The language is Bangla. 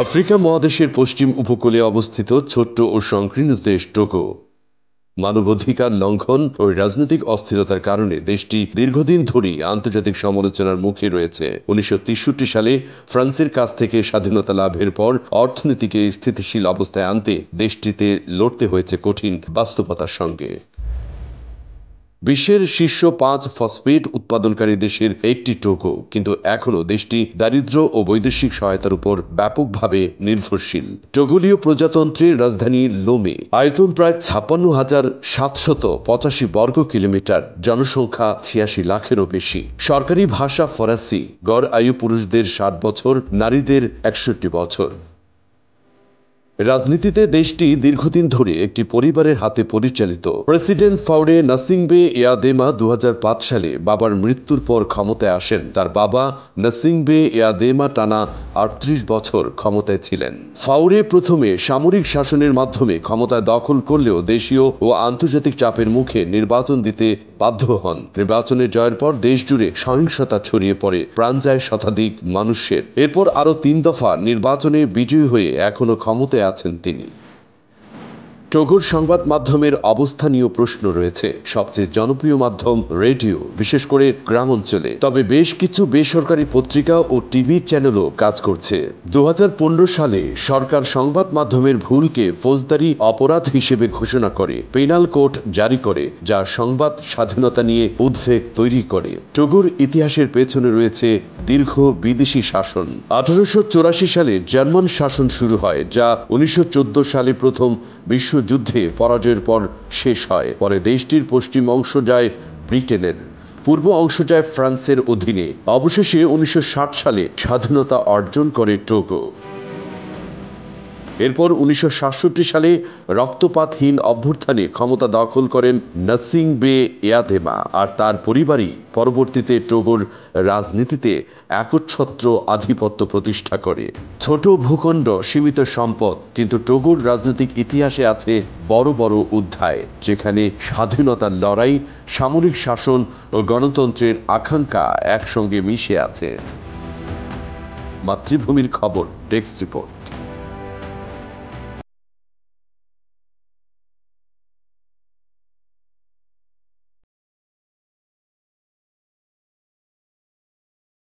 আফ্রিকা মহাদেশের পশ্চিম উপকূলে অবস্থিত ছোট্ট ও সংকীর্ণ দেশ টোগো মানবাধিকার লঙ্ঘন ও রাজনৈতিক অস্থিরতার কারণে দেশটি দীর্ঘদিন ধরেই আন্তর্জাতিক সমালোচনার মুখে রয়েছে। ১৯৬৩ সালে ফ্রান্সের কাছ থেকে স্বাধীনতা লাভের পর অর্থনীতিকে স্থিতিশীল অবস্থায় আনতে দেশটিতে লড়তে হয়েছে কঠিন বাস্তবতার সঙ্গে। বিশ্বের শীর্ষ ৫ ফসফেট উৎপাদনকারী দেশের একটি টোগো, কিন্তু এখনও দেশটি দারিদ্র্য ও বৈদেশিক সহায়তার উপর ব্যাপকভাবে নির্ভরশীল। টোগোলীয় প্রজাতন্ত্রের রাজধানী লোমে, আয়তন প্রায় ৫৬,৭৮৫ বর্গ কিলোমিটার, জনসংখ্যা ৮৬ লাখেরও বেশি। সরকারি ভাষা ফরাসি। গড় আয়ু পুরুষদের ৬০ বছর, নারীদের ৬১ বছর। রাজনীতিতে দেশটি দীর্ঘদিন ধরে একটি পরিবারের হাতে পরিচালিত। প্রেসিডেন্ট ফাউরে নাসিংবে ইয়াদেমা ২০০৫ সালে বাবার মৃত্যুর পর ক্ষমতায় আসেন। তার বাবা নাসিংবে ইয়াদেমা টানা ৩৮ বছর ক্ষমতায় ছিলেন। ফাউরে প্রথমে সামরিক শাসনের মাধ্যমে ক্ষমতায় দখল করলেও দেশীয় ও আন্তর্জাতিক চাপের মুখে নির্বাচন দিতে বাধ্য হন। নির্বাচনে জয়ের পর দেশ জুড়ে সহিংসতা ছড়িয়ে পড়ে, প্রাণ যায় শতাধিক মানুষের। এরপর আরও ৩ দফা নির্বাচনে বিজয়ী হয়ে এখনও ক্ষমতায় আছেন তিনি। টোগোর সংবাদ মাধ্যমের অবস্থা নিয়েও প্রশ্ন রয়েছে। সবচেয়ে জনপ্রিয় মাধ্যম রেডিও, বিশেষ করে গ্রাম অঞ্চলে। তবে বেশ কিছু বেসরকারি পত্রিকা ও টিভি চ্যানেলও কাজ করছে। ২০১৫ সালে সরকার সংবাদ মাধ্যমের ভুলকে ফৌজদারি অপরাধ হিসেবে ঘোষণা করে পেনাল কোড জারি করে, যা সংবাদ স্বাধীনতা নিয়ে উদ্বেগ তৈরি করে। টোগোর ইতিহাসের পেছনে রয়েছে দীর্ঘ বিদেশি শাসন। ১৮৮৪ সালে জার্মান শাসন শুরু হয়, যা ১৯১৪ সালে প্রথম বিশ্বযুদ্ধে পরাজয়ের পর শেষ হয়। পরে দেশটির পশ্চিম অংশ যায় ব্রিটেনের, পূর্ব অংশ যায় ফ্রান্সের অধীনে। অবশেষে ১৯৬০ সালে স্বাধীনতা অর্জন করে টোগো। এরপর ১৯৬৭ সালে রক্তপাতহীন অভ্যুত্থানে ক্ষমতা দখল করেন নাসিংবে ইয়াদেমা, আর তার পরিবারই পরবর্তীতে টোগোর রাজনীতিতে একচ্ছত্র আধিপত্য প্রতিষ্ঠা করে। ছোট ভূখণ্ড, সীমিত সম্পদ, কিন্তু টোগোর রাজনৈতিক ইতিহাসে আছে বড় বড় অধ্যায়, যেখানে স্বাধীনতার লড়াই, সামরিক শাসন ও গণতন্ত্রের আকাঙ্ক্ষা একসঙ্গে মিশে আছে। মাতৃভূমির খবর, ডেস্ক রিপোর্ট।